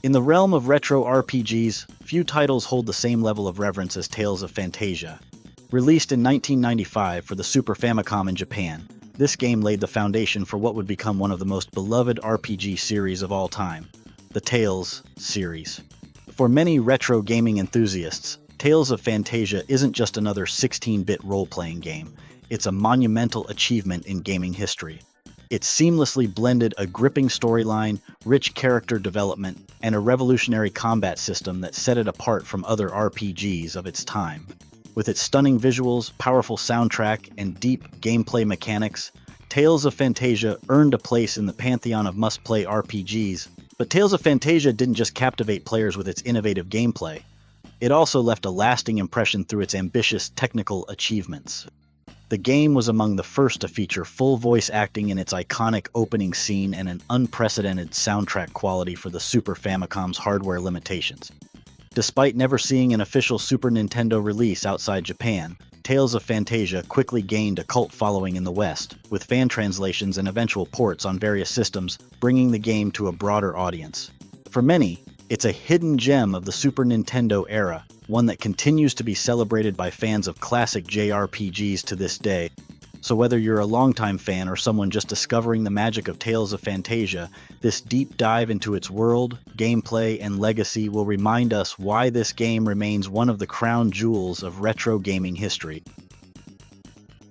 In the realm of retro RPGs, few titles hold the same level of reverence as Tales of Phantasia. Released in 1995 for the Super Famicom in Japan, this game laid the foundation for what would become one of the most beloved RPG series of all time, the Tales series. For many retro gaming enthusiasts, Tales of Phantasia isn't just another 16-bit role-playing game, it's a monumental achievement in gaming history. It seamlessly blended a gripping storyline, rich character development, and a revolutionary combat system that set it apart from other RPGs of its time. With its stunning visuals, powerful soundtrack, and deep gameplay mechanics, Tales of Phantasia earned a place in the pantheon of must-play RPGs. But Tales of Phantasia didn't just captivate players with its innovative gameplay. It also left a lasting impression through its ambitious technical achievements. The game was among the first to feature full voice acting in its iconic opening scene and an unprecedented soundtrack quality for the Super Famicom's hardware limitations. Despite never seeing an official Super Nintendo release outside Japan, Tales of Phantasia quickly gained a cult following in the West, with fan translations and eventual ports on various systems, bringing the game to a broader audience. For many, it's a hidden gem of the Super Nintendo era, one that continues to be celebrated by fans of classic JRPGs to this day. So whether you're a longtime fan or someone just discovering the magic of Tales of Phantasia, this deep dive into its world, gameplay, and legacy will remind us why this game remains one of the crown jewels of retro gaming history.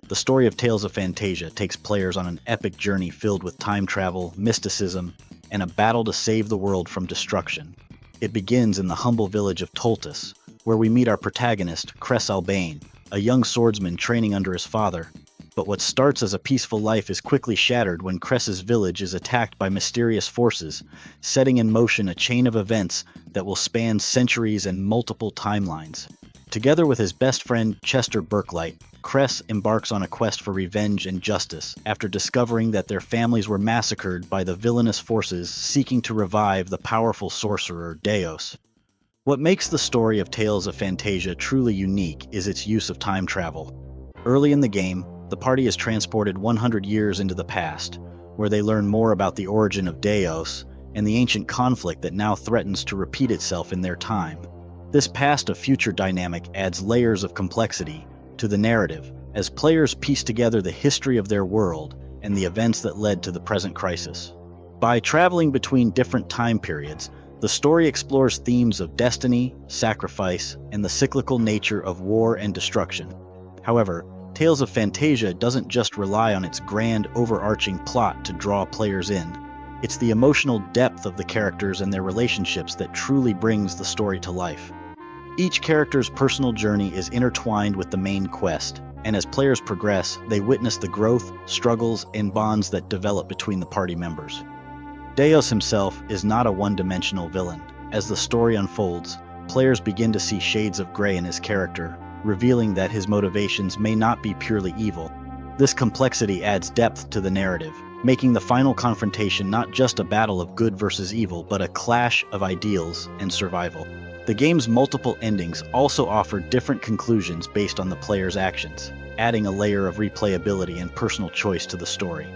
The story of Tales of Phantasia takes players on an epic journey filled with time travel, mysticism, and a battle to save the world from destruction. It begins in the humble village of Toltus, where we meet our protagonist, Cress Albane, a young swordsman training under his father. But what starts as a peaceful life is quickly shattered when Cress's village is attacked by mysterious forces, setting in motion a chain of events that will span centuries and multiple timelines. Together with his best friend Chester Berklight, Cress embarks on a quest for revenge and justice after discovering that their families were massacred by the villainous forces seeking to revive the powerful sorcerer Deos. What makes the story of Tales of Phantasia truly unique is its use of time travel. Early in the game, the party is transported 100 years into the past, where they learn more about the origin of Deos and the ancient conflict that now threatens to repeat itself in their time. This past-to-future dynamic adds layers of complexity to the narrative as players piece together the history of their world and the events that led to the present crisis. By traveling between different time periods, the story explores themes of destiny, sacrifice, and the cyclical nature of war and destruction. However, Tales of Phantasia doesn't just rely on its grand, overarching plot to draw players in. It's the emotional depth of the characters and their relationships that truly brings the story to life. Each character's personal journey is intertwined with the main quest, and as players progress, they witness the growth, struggles, and bonds that develop between the party members. Deos himself is not a one-dimensional villain. As the story unfolds, players begin to see shades of gray in his character, revealing that his motivations may not be purely evil. This complexity adds depth to the narrative, making the final confrontation not just a battle of good versus evil, but a clash of ideals and survival. The game's multiple endings also offer different conclusions based on the player's actions, adding a layer of replayability and personal choice to the story.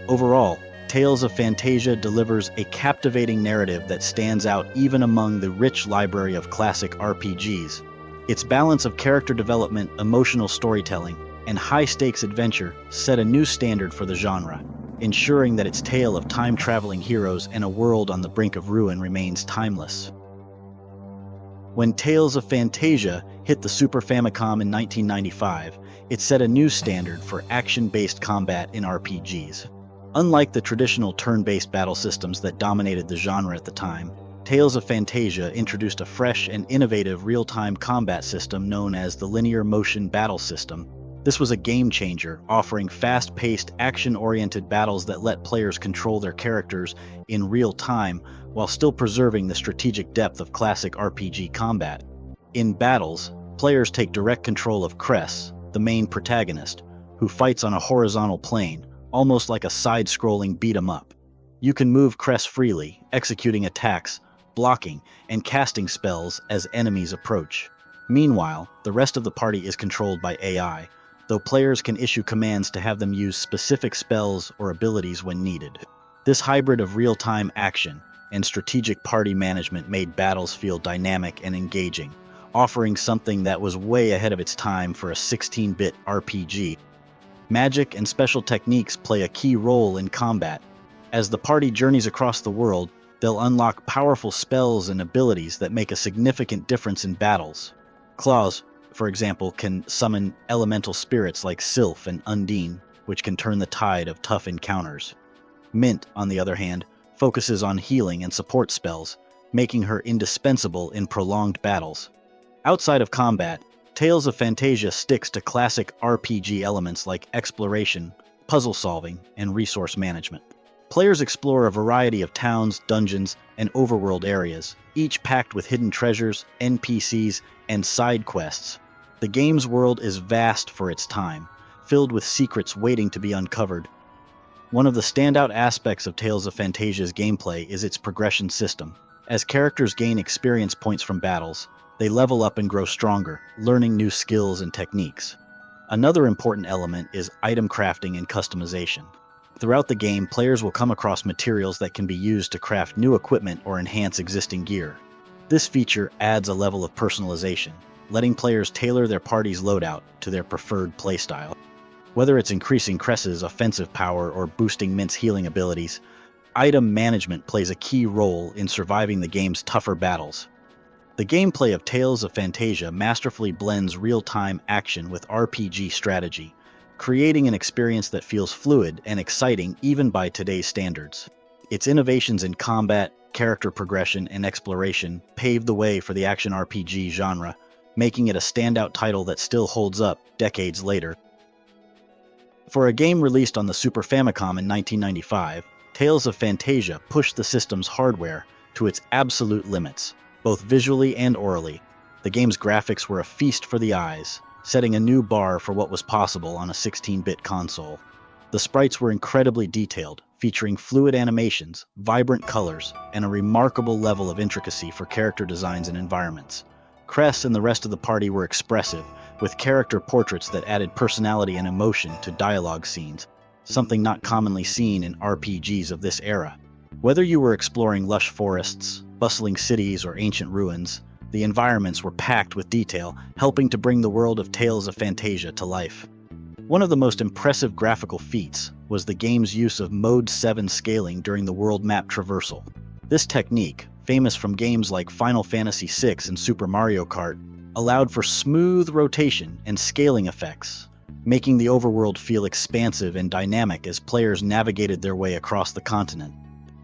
Overall, Tales of Phantasia delivers a captivating narrative that stands out even among the rich library of classic RPGs. Its balance of character development, emotional storytelling, and high-stakes adventure set a new standard for the genre, ensuring that its tale of time-traveling heroes and a world on the brink of ruin remains timeless. When Tales of Phantasia hit the Super Famicom in 1995, it set a new standard for action-based combat in RPGs. Unlike the traditional turn-based battle systems that dominated the genre at the time, Tales of Phantasia introduced a fresh and innovative real-time combat system known as the Linear Motion Battle System. This was a game-changer, offering fast-paced, action-oriented battles that let players control their characters in real time while still preserving the strategic depth of classic RPG combat. In battles, players take direct control of Cress, the main protagonist, who fights on a horizontal plane, almost like a side-scrolling beat-em-up. You can move Cress freely, executing attacks, blocking, and casting spells as enemies approach. Meanwhile, the rest of the party is controlled by AI, though players can issue commands to have them use specific spells or abilities when needed. This hybrid of real-time action and strategic party management made battles feel dynamic and engaging, offering something that was way ahead of its time for a 16-bit RPG. Magic and special techniques play a key role in combat. As the party journeys across the world, they'll unlock powerful spells and abilities that make a significant difference in battles. Claws, for example, can summon elemental spirits like Sylph and Undine, which can turn the tide of tough encounters. Mint, on the other hand, focuses on healing and support spells, making her indispensable in prolonged battles. Outside of combat, Tales of Phantasia sticks to classic RPG elements like exploration, puzzle solving, and resource management. Players explore a variety of towns, dungeons, and overworld areas, each packed with hidden treasures, NPCs, and side quests. The game's world is vast for its time, filled with secrets waiting to be uncovered. One of the standout aspects of Tales of Phantasia's gameplay is its progression system. As characters gain experience points from battles, they level up and grow stronger, learning new skills and techniques. Another important element is item crafting and customization. Throughout the game, players will come across materials that can be used to craft new equipment or enhance existing gear. This feature adds a level of personalization, letting players tailor their party's loadout to their preferred playstyle. Whether it's increasing Cress's offensive power or boosting Mint's healing abilities, item management plays a key role in surviving the game's tougher battles. The gameplay of Tales of Phantasia masterfully blends real-time action with RPG strategy, creating an experience that feels fluid and exciting even by today's standards. Its innovations in combat, character progression, and exploration paved the way for the action RPG genre, making it a standout title that still holds up decades later. For a game released on the Super Famicom in 1995, Tales of Phantasia pushed the system's hardware to its absolute limits, both visually and orally. The game's graphics were a feast for the eyes, setting a new bar for what was possible on a 16-bit console. The sprites were incredibly detailed, featuring fluid animations, vibrant colors, and a remarkable level of intricacy for character designs and environments. Cress and the rest of the party were expressive, with character portraits that added personality and emotion to dialogue scenes, something not commonly seen in RPGs of this era. Whether you were exploring lush forests, bustling cities, or ancient ruins, the environments were packed with detail, helping to bring the world of Tales of Phantasia to life. One of the most impressive graphical feats was the game's use of Mode 7 scaling during the world map traversal. This technique, famous from games like Final Fantasy VI and Super Mario Kart, allowed for smooth rotation and scaling effects, making the overworld feel expansive and dynamic as players navigated their way across the continent.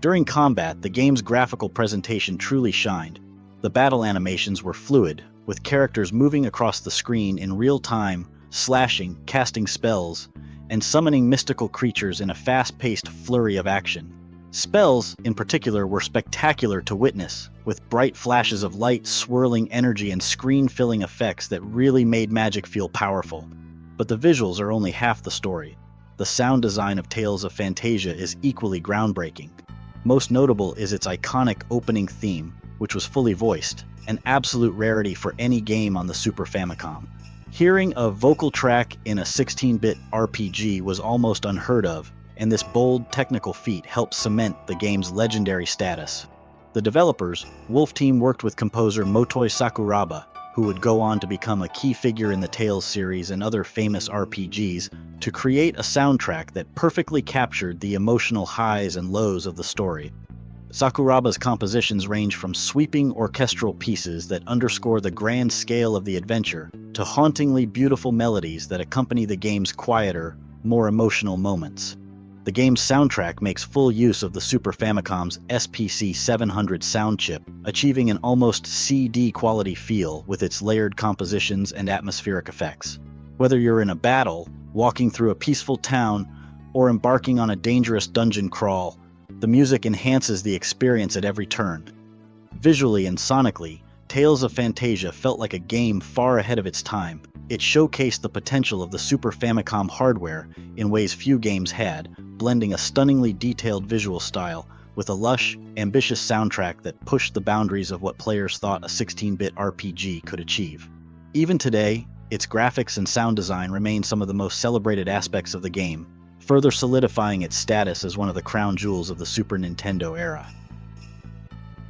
During combat, the game's graphical presentation truly shined. The battle animations were fluid, with characters moving across the screen in real time, slashing, casting spells, and summoning mystical creatures in a fast-paced flurry of action. Spells, in particular, were spectacular to witness, with bright flashes of light, swirling energy, and screen-filling effects that really made magic feel powerful. But the visuals are only half the story. The sound design of Tales of Phantasia is equally groundbreaking. Most notable is its iconic opening theme, which was fully voiced, an absolute rarity for any game on the Super Famicom. Hearing a vocal track in a 16-bit RPG was almost unheard of, and this bold technical feat helped cement the game's legendary status. The developers, Wolf Team, worked with composer Motoi Sakuraba, who would go on to become a key figure in the Tales series and other famous RPGs, to create a soundtrack that perfectly captured the emotional highs and lows of the story. Sakuraba's compositions range from sweeping orchestral pieces that underscore the grand scale of the adventure to hauntingly beautiful melodies that accompany the game's quieter, more emotional moments. The game's soundtrack makes full use of the Super Famicom's SPC 700 sound chip, achieving an almost CD-quality feel with its layered compositions and atmospheric effects. Whether you're in a battle, walking through a peaceful town, or embarking on a dangerous dungeon crawl, the music enhances the experience at every turn. Visually and sonically, Tales of Phantasia felt like a game far ahead of its time. It showcased the potential of the Super Famicom hardware in ways few games had, blending a stunningly detailed visual style with a lush, ambitious soundtrack that pushed the boundaries of what players thought a 16-bit RPG could achieve. Even today, its graphics and sound design remain some of the most celebrated aspects of the game, further solidifying its status as one of the crown jewels of the Super Nintendo era.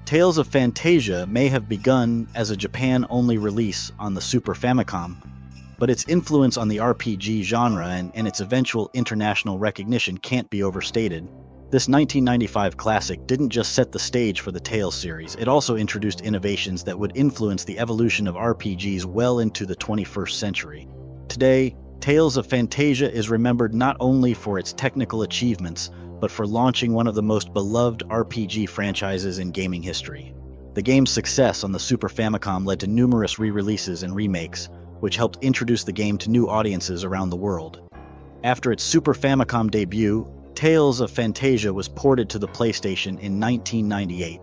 Tales of Phantasia may have begun as a Japan-only release on the Super Famicom, but its influence on the RPG genre and its eventual international recognition can't be overstated. This 1995 classic didn't just set the stage for the Tales series, it also introduced innovations that would influence the evolution of RPGs well into the 21st century. Today, Tales of Phantasia is remembered not only for its technical achievements, but for launching one of the most beloved RPG franchises in gaming history. The game's success on the Super Famicom led to numerous re-releases and remakes, which helped introduce the game to new audiences around the world. After its Super Famicom debut, Tales of Phantasia was ported to the PlayStation in 1998,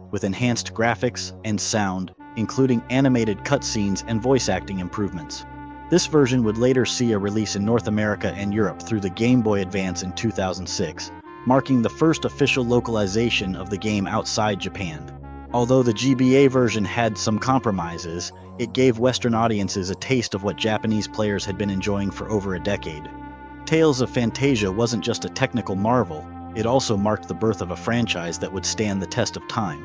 with enhanced graphics and sound, including animated cutscenes and voice acting improvements. This version would later see a release in North America and Europe through the Game Boy Advance in 2006, marking the first official localization of the game outside Japan. Although the GBA version had some compromises, it gave Western audiences a taste of what Japanese players had been enjoying for over a decade. Tales of Phantasia wasn't just a technical marvel, it also marked the birth of a franchise that would stand the test of time.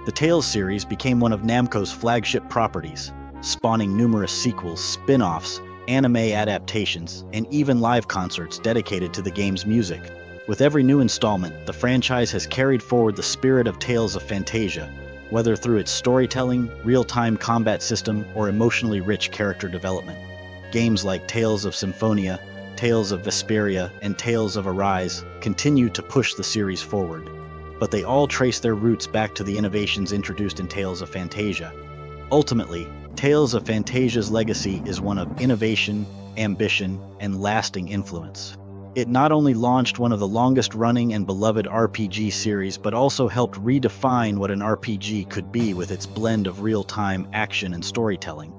The Tales series became one of Namco's flagship properties, spawning numerous sequels, spin-offs, anime adaptations, and even live concerts dedicated to the game's music. With every new installment, the franchise has carried forward the spirit of Tales of Phantasia, whether through its storytelling, real-time combat system, or emotionally rich character development. Games like Tales of Symphonia, Tales of Vesperia, and Tales of Arise continue to push the series forward, but they all trace their roots back to the innovations introduced in Tales of Phantasia. Ultimately, Tales of Phantasia's legacy is one of innovation, ambition, and lasting influence. It not only launched one of the longest-running and beloved RPG series, but also helped redefine what an RPG could be with its blend of real-time action and storytelling.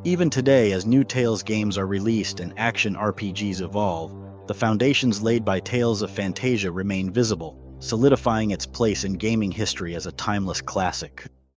Even today, as new Tales games are released and action RPGs evolve, the foundations laid by Tales of Phantasia remain visible, solidifying its place in gaming history as a timeless classic.